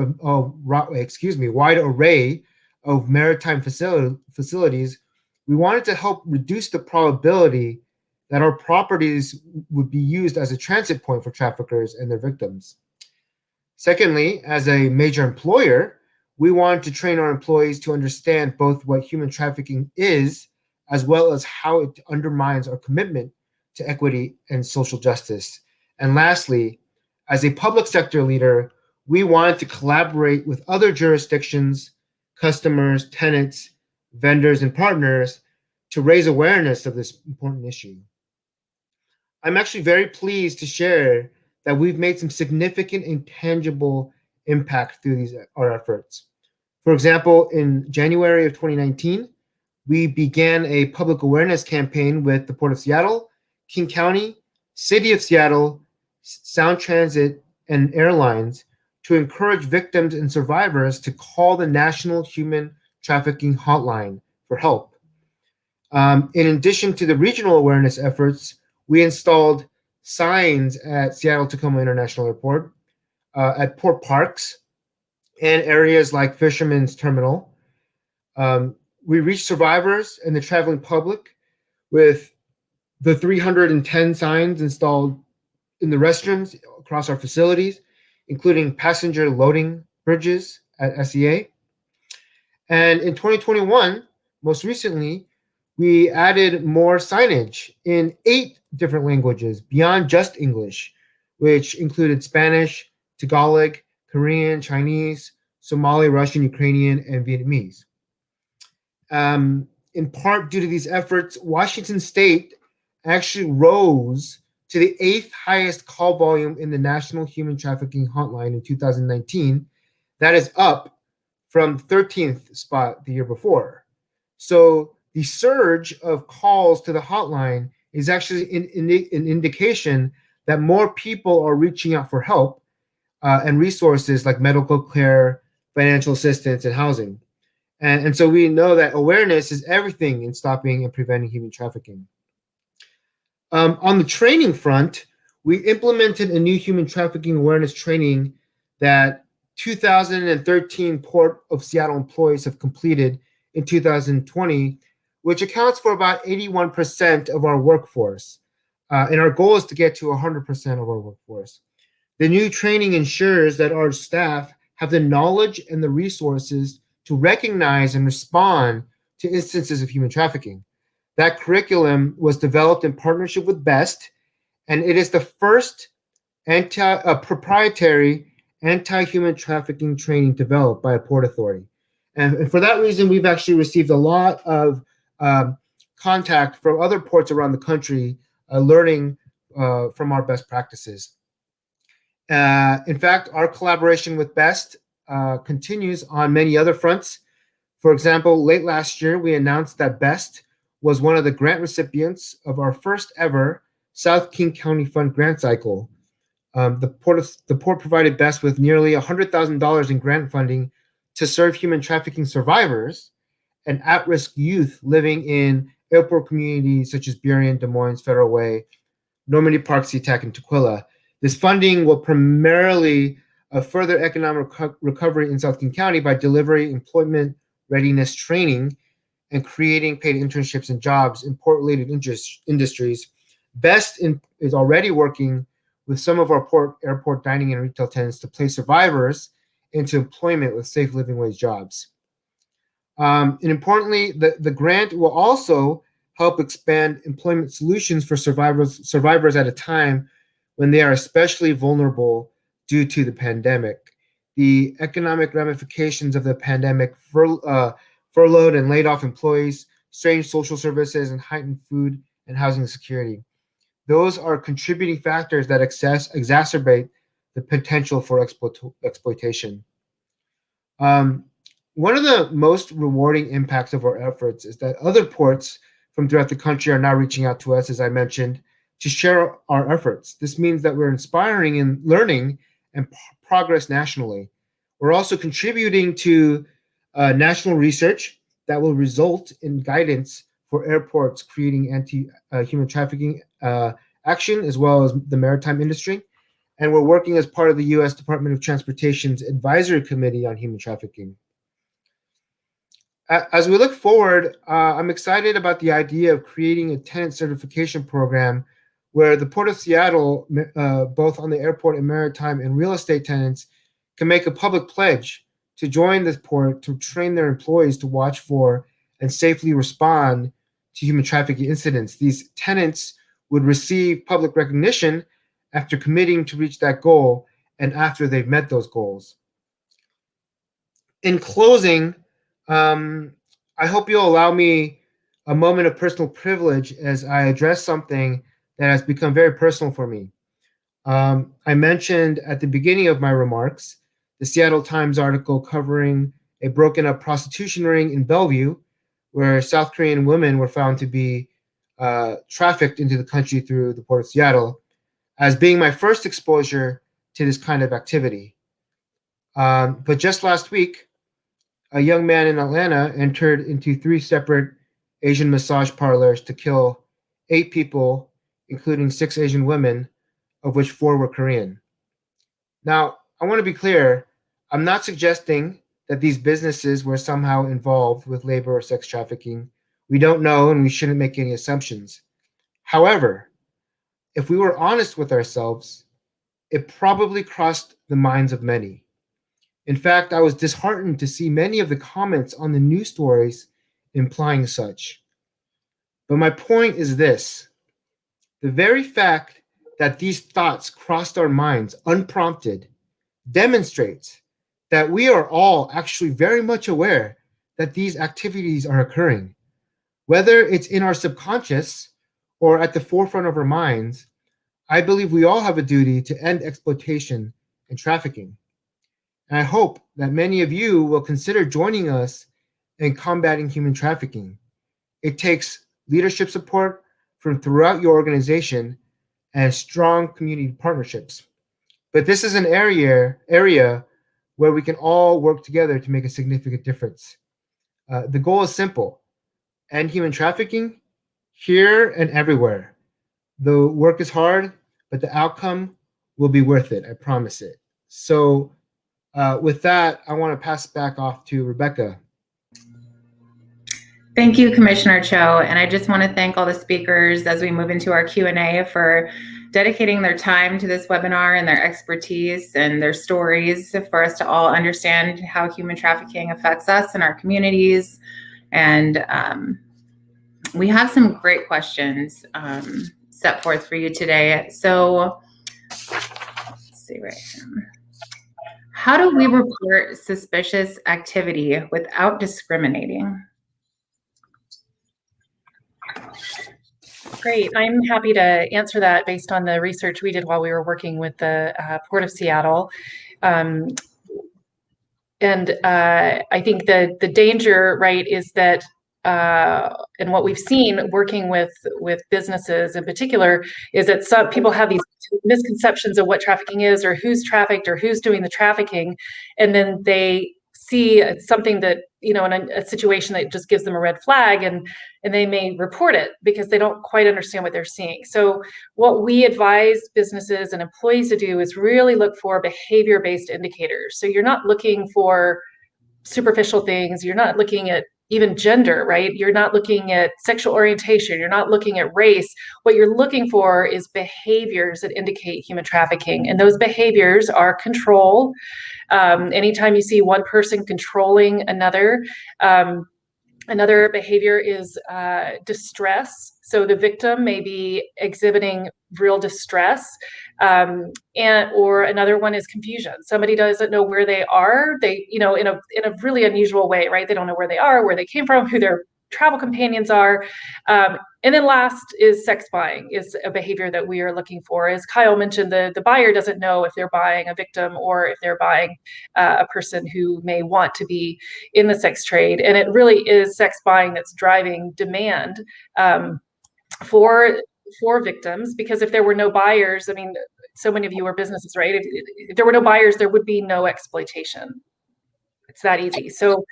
Speaker 5: of maritime facilities, we wanted to help reduce the probability that our properties would be used as a transit point for traffickers and their victims. Secondly, as a major employer, we wanted to train our employees to understand both what human trafficking is, as well as how it undermines our commitment to equity and social justice. And lastly, as a public sector leader, we wanted to collaborate with other jurisdictions, customers, tenants, vendors, and partners to raise awareness of this important issue. I'm actually very pleased to share that we've made some significant and tangible impact through our efforts. For example, in January of 2019, we began a public awareness campaign with the Port of Seattle, King County, City of Seattle, Sound Transit, and airlines to encourage victims and survivors to call the National Human Trafficking Hotline for help. In addition to the regional awareness efforts, we installed signs at Seattle-Tacoma International Airport, at port parks, and areas like Fisherman's Terminal. We reached survivors and the traveling public with the 310 signs installed in the restrooms across our facilities, including passenger loading bridges at SEA. And in 2021, most recently, we added more signage in 8 different languages beyond just English, which included Spanish, Tagalog, Korean, Chinese, Somali, Russian, Ukrainian, and Vietnamese. In part due to these efforts, Washington State actually rose to the 8th highest call volume in the National Human Trafficking Hotline in 2019. That is up from 13th spot the year before. So the surge of calls to the hotline is actually an indication that more people are reaching out for help and resources like medical care, financial assistance, and housing. And so we know that awareness is everything in stopping and preventing human trafficking. On the training front, we implemented a new human trafficking awareness training that 2013 Port of Seattle employees have completed in 2020, which accounts for about 81% of our workforce. And our goal is to get to 100% of our workforce. The new training ensures that our staff have the knowledge and the resources to recognize and respond to instances of human trafficking. That curriculum was developed in partnership with BEST, and it is the first proprietary anti-human trafficking training developed by a port authority. And for that reason, we've actually received a lot of contact from other ports around the country learning from our best practices. In fact, our collaboration with BEST continues on many other fronts. For example, late last year, we announced that BEST was one of the grant recipients of our first ever South King County Fund grant cycle. The port provided BEST with nearly $100,000 in grant funding to serve human trafficking survivors and at-risk youth living in airport communities such as Burien, Des Moines, Federal Way, Normandy Park, SeaTac, and Tukwila. This funding will primarily further economic recovery in South King County by delivering employment readiness training and creating paid internships and jobs in port-related industries. BEST is already working with some of our airport dining and retail tenants to place survivors into employment with safe living wage jobs. And importantly, the grant will also help expand employment solutions for survivors at a time when they are especially vulnerable due to the pandemic. The economic ramifications of the pandemic furloughed and laid off employees, strained social services, and heightened food and housing security. Those are contributing factors that exacerbate the potential for exploitation. One of the most rewarding impacts of our efforts is that other ports from throughout the country are now reaching out to us, as I mentioned, to share our efforts. This means that we're inspiring and learning and progress nationally. We're also contributing to national research that will result in guidance for airports creating anti-human trafficking action, as well as the maritime industry. And we're working as part of the U.S. Department of Transportation's Advisory Committee on Human Trafficking. As we look forward, I'm excited about the idea of creating a tenant certification program where the Port of Seattle, both on the airport and maritime and real estate tenants, can make a public pledge to join this port to train their employees to watch for and safely respond to human trafficking incidents. These tenants would receive public recognition after committing to reach that goal and after they've met those goals. In closing, I hope you'll allow me a moment of personal privilege as I address something that has become very personal for me. I mentioned at the beginning of my remarks the Seattle Times article covering a broken up prostitution ring in Bellevue, where South Korean women were found to be trafficked into the country through the Port of Seattle, as being my first exposure to this kind of activity. But just last week, a young man in Atlanta entered into 3 separate Asian massage parlors to kill 8 people, including 6 Asian women, of which 4 were Korean. Now, I want to be clear, I'm not suggesting that these businesses were somehow involved with labor or sex trafficking. We don't know, and we shouldn't make any assumptions. However, if we were honest with ourselves, it probably crossed the minds of many. In fact, I was disheartened to see many of the comments on the news stories implying such. But my point is this: the very fact that these thoughts crossed our minds unprompted demonstrates that we are all actually very much aware that these activities are occurring. Whether it's in our subconscious or at the forefront of our minds, I believe we all have a duty to end exploitation and trafficking. And I hope that many of you will consider joining us in combating human trafficking. It takes leadership support from throughout your organization and strong community partnerships. But this is an area where we can all work together to make a significant difference. The goal is simple: end human trafficking here and everywhere. The work is hard, but the outcome will be worth it. I promise it. So with that, I want to pass it back off to Rebecca.
Speaker 1: Thank you, Commissioner Cho. And I just want to thank all the speakers as we move into our Q&A for dedicating their time to this webinar and their expertise and their stories for us to all understand how human trafficking affects us and our communities. And we have some great questions set forth for you today. So let's see right here. How do we report suspicious activity without discriminating?
Speaker 3: Great. I'm happy to answer that based on the research we did while we were working with the Port of Seattle. I think the danger, right, is that, and what we've seen working with businesses in particular, is that some people have these misconceptions of what trafficking is, or who's trafficked, or who's doing the trafficking, and then they see something that, in a situation that just gives them a red flag, and they may report it because they don't quite understand what they're seeing. So what we advise businesses and employees to do is really look for behavior-based indicators. So you're not looking for superficial things. You're not looking at even gender, right? You're not looking at sexual orientation. You're not looking at race. What you're looking for is behaviors that indicate human trafficking. And those behaviors are control. Anytime you see one person controlling another, another behavior is distress. So the victim may be exhibiting real distress, or another one is confusion. Somebody doesn't know where they are. They, in a really unusual way, right? They don't know where they are, where they came from, who their travel companions are. And then last is sex buying, is a behavior that we are looking for. As Kyle mentioned, the buyer doesn't know if they're buying a victim or if they're buying a person who may want to be in the sex trade. And it really is sex buying that's driving demand for victims, because if there were no buyers, I mean, so many of you are businesses, right? If there were no buyers, there would be no exploitation. It's that easy. So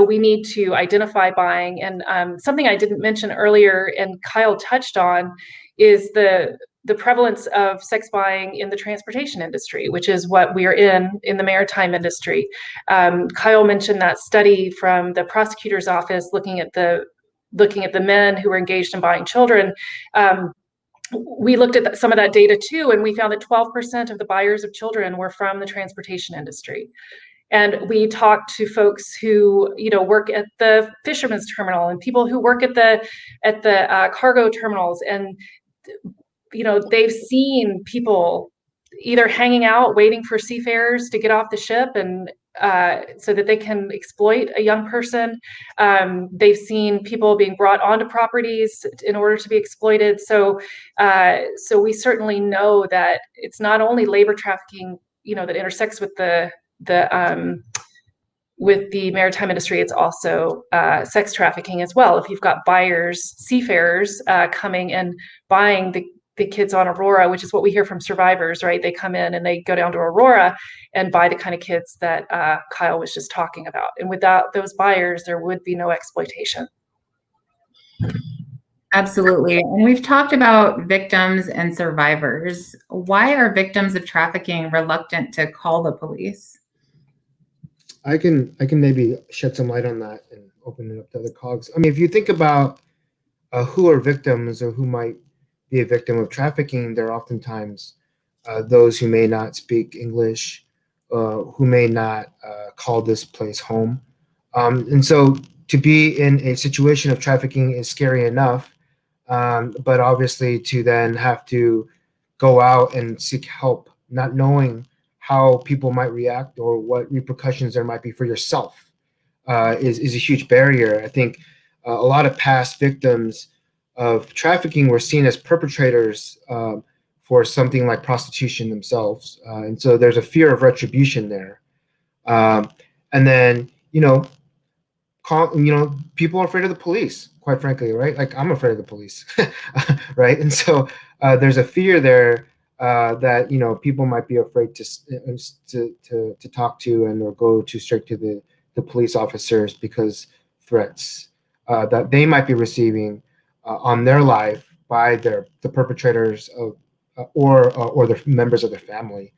Speaker 3: we need to identify buying. And something I didn't mention earlier, and Kyle touched on, is the prevalence of sex buying in the transportation industry, which is what we are in the maritime industry. Kyle mentioned that study from the prosecutor's office looking at the men who were engaged in buying children. We looked at some of that data too, and we found that 12% of the buyers of children were from the transportation industry. And we talked to folks who, work at the fisherman's terminal, and people who work at the cargo terminals, and they've seen people either hanging out waiting for seafarers to get off the ship, and so that they can exploit a young person. They've seen people being brought onto properties in order to be exploited. So we certainly know that it's not only labor trafficking, that intersects with the maritime industry. It's also sex trafficking as well. If you've got buyers, seafarers coming and buying the kids on Aurora, which is what we hear from survivors, right? They come in and they go down to Aurora and buy the kind of kids that Kyle was just talking about. And without those buyers, there would be no exploitation.
Speaker 1: Absolutely. And we've talked about victims and survivors. Why are victims of trafficking reluctant to call the police?
Speaker 5: I can maybe shed some light on that and open it up to other cogs. I mean, if you think about who are victims or who might be a victim of trafficking, they're oftentimes those who may not speak English who may not call this place home. And so to be in a situation of trafficking is scary enough, but obviously to then have to go out and seek help, not knowing how people might react or what repercussions there might be for yourself, is a huge barrier. I think a lot of past victims of trafficking were seen as perpetrators for something like prostitution themselves. And so there's a fear of retribution there. And then, people are afraid of the police, quite frankly, right? Like I'm afraid of the police, right? And so there's a fear there that people might be afraid to talk to and or go too straight to the police officers because threats that they might be receiving on their life by the perpetrators of or the members of their family.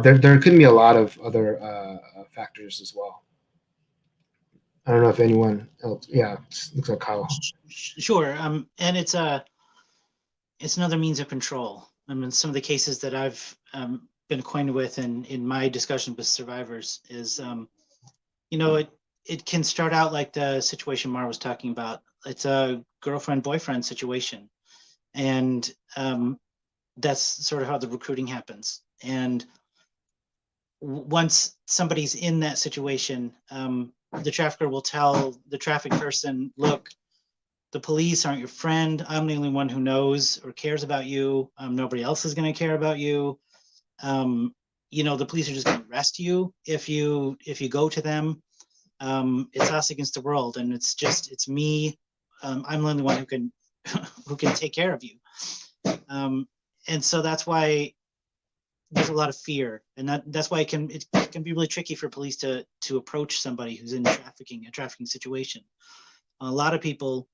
Speaker 5: There could be a lot of other factors as well. I don't know if anyone else. Yeah, looks like Kyle.
Speaker 4: Sure. And it's another means of control. I mean, some of the cases that I've been acquainted with in my discussion with survivors is, it can start out like the situation Mara was talking about. It's a girlfriend-boyfriend situation. And that's sort of how the recruiting happens. And once somebody's in that situation, the trafficker will tell the trafficked person, look, the police aren't your friend. I'm the only one who knows or cares about you. Nobody else is going to care about you. The police are just going to arrest you if you go to them. It's us against the world, and it's me. I'm the only one who can take care of you. And so that's why there's a lot of fear, and that's why it can be really tricky for police to approach somebody who's in a trafficking situation. A lot of people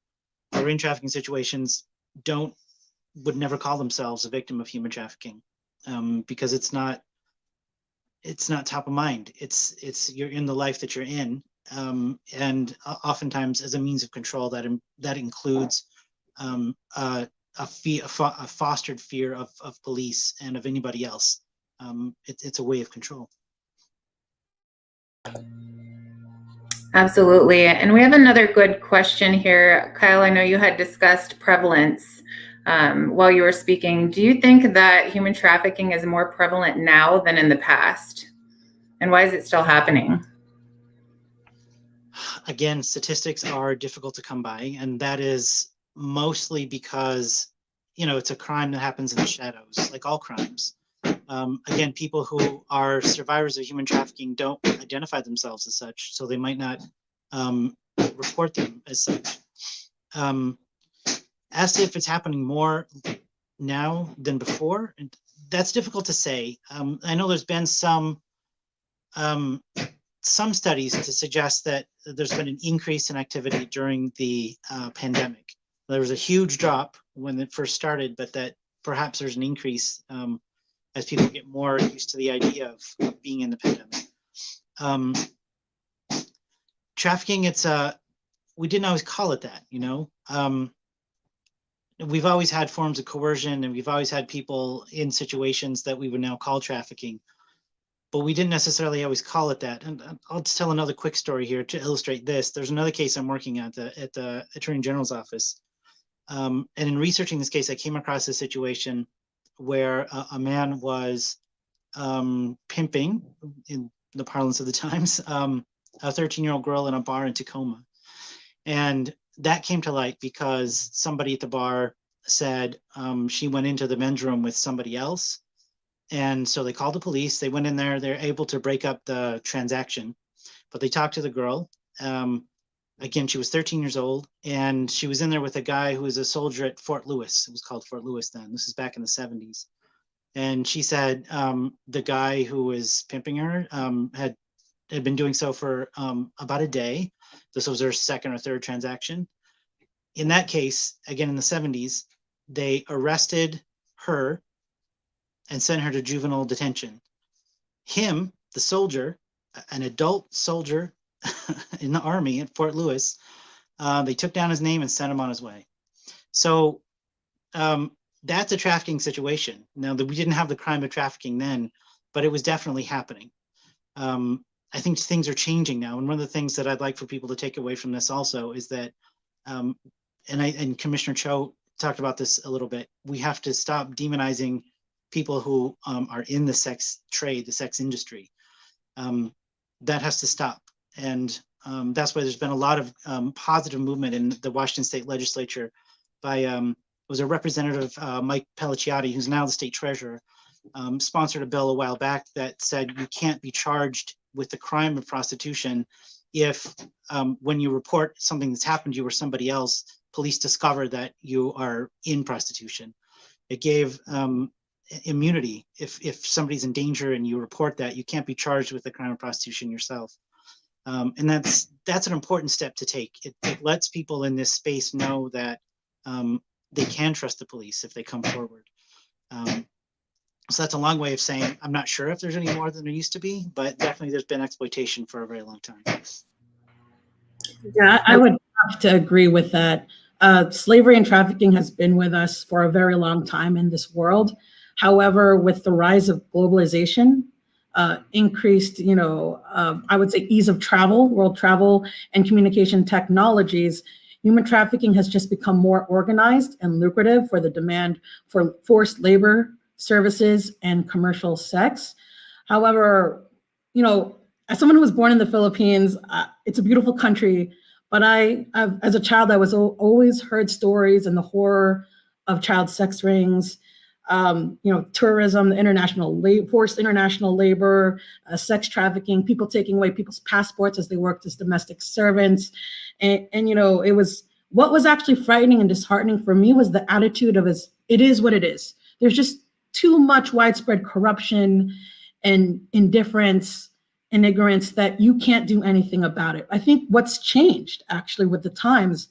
Speaker 4: who are in trafficking situations would never call themselves a victim of human trafficking, because it's not top of mind. It's you're in the life that you're in, and oftentimes as a means of control that includes a fostered fear of police and of anybody else. It's a way of control.
Speaker 1: Absolutely. And we have another good question here. Kyle, I know you had discussed prevalence while you were speaking. Do you think that human trafficking is more prevalent now than in the past? And why is it still happening?
Speaker 4: Again, statistics are difficult to come by, and that is mostly because, it's a crime that happens in the shadows, like all crimes. Again, people who are survivors of human trafficking don't identify themselves as such, so they might not report them as such. As to if it's happening more now than before, that's difficult to say. I know there's been some studies to suggest that there's been an increase in activity during the pandemic. There was a huge drop when it first started, but that perhaps there's an increase as people get more used to the idea of being in the pandemic. Trafficking, we didn't always call it that, we've always had forms of coercion, and we've always had people in situations that we would now call trafficking, but we didn't necessarily always call it that. And I'll just tell another quick story here to illustrate this. There's another case I'm working at the Attorney General's office. And in researching this case, I came across a situation where a man was pimping, in the parlance of the times, a 13-year-old girl in a bar in Tacoma. And that came to light because somebody at the bar said she went into the men's room with somebody else. And so they called the police. They went in there. They're able to break up the transaction, but they talked to the girl. Again, she was 13 years old, and she was in there with a guy who was a soldier at Fort Lewis. It was called Fort Lewis then. This is back in the 70s. And she said the guy who was pimping her had been doing so for about a day. This was her second or third transaction. In that case, again in the 70s, they arrested her and sent her to juvenile detention. Him, the soldier, an adult soldier in the Army at Fort Lewis, they took down his name and sent him on his way. So that's a trafficking situation. Now, we didn't have the crime of trafficking then, but it was definitely happening. I think things are changing now. And one of the things that I'd like for people to take away from this also is that, and Commissioner Cho talked about this a little bit, we have to stop demonizing people who are in the sex trade, the sex industry. That has to stop. And that's why there's been a lot of positive movement in the Washington State Legislature by, it was a representative, Mike Pelliciotti, who's now the state treasurer, sponsored a bill a while back that said you can't be charged with the crime of prostitution if when you report something that's happened to you or somebody else, police discover that you are in prostitution. It gave immunity. If somebody's in danger and you report that, you can't be charged with the crime of prostitution yourself. And that's an important step to take. It lets people in this space know that they can trust the police if they come forward. So that's a long way of saying I'm not sure if there's any more than there used to be, but definitely there's been exploitation for a very long time.
Speaker 2: Yeah, I would have to agree with that. Slavery and trafficking has been with us for a very long time in this world. However, with the rise of globalization, increased, I would say ease of travel, world travel, and communication technologies, human trafficking has just become more organized and lucrative for the demand for forced labor, services, and commercial sex. However, as someone who was born in the Philippines, it's a beautiful country, but as a child, I was always heard stories and the horror of child sex rings, tourism, the forced international labor, sex trafficking, people taking away people's passports as they worked as domestic servants. And it was, what was actually frightening and disheartening for me was the attitude of it is what it is. There's just too much widespread corruption and indifference and ignorance that you can't do anything about it. I think what's changed actually with the times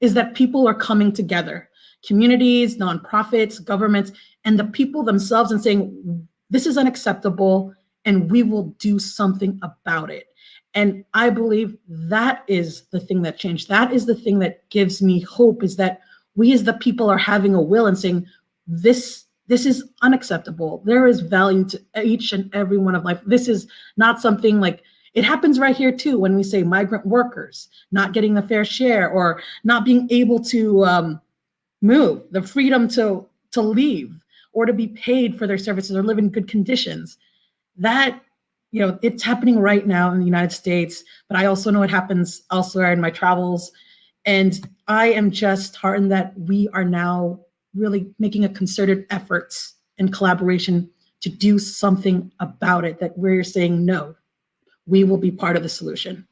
Speaker 2: is that people are coming together, communities, nonprofits, governments, and the people themselves, and saying, this is unacceptable and we will do something about it. And I believe that is the thing that changed. That is the thing that gives me hope, is that we as the people are having a will and saying, this is unacceptable. There is value to each and every one of life. This is not something like, it happens right here too, when we say migrant workers not getting the fair share or not being able to move, the freedom to leave or to be paid for their services or live in good conditions. That, it's happening right now in the United States, but I also know it happens elsewhere in my travels. And I am just heartened that we are now really making a concerted efforts and collaboration to do something about it, that we're saying, no, we will be part of the solution.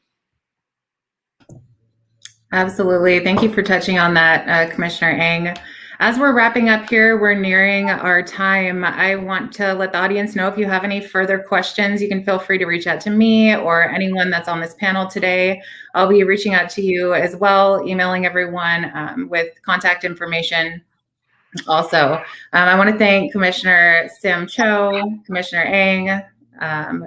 Speaker 1: Absolutely. Thank you for touching on that, Commissioner Eng. As we're wrapping up here, we're nearing our time. I want to let the audience know if you have any further questions, you can feel free to reach out to me or anyone that's on this panel today. I'll be reaching out to you as well, emailing everyone with contact information. Also, I want to thank Commissioner Sam Cho, Commissioner Eng,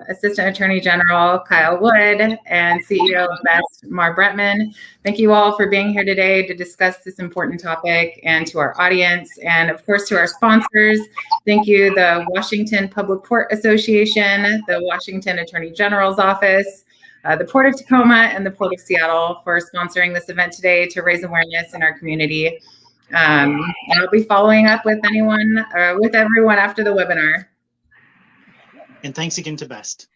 Speaker 1: Assistant Attorney General Kyle Wood, and CEO of BEST, Mar Bretman. Thank you all for being here today to discuss this important topic, and to our audience, and of course to our sponsors. Thank you, the Washington Public Port Association, the Washington Attorney General's Office, the Port of Tacoma, and the Port of Seattle for sponsoring this event today to raise awareness in our community. And I'll be following up with everyone after the webinar.
Speaker 4: And thanks again to BEST.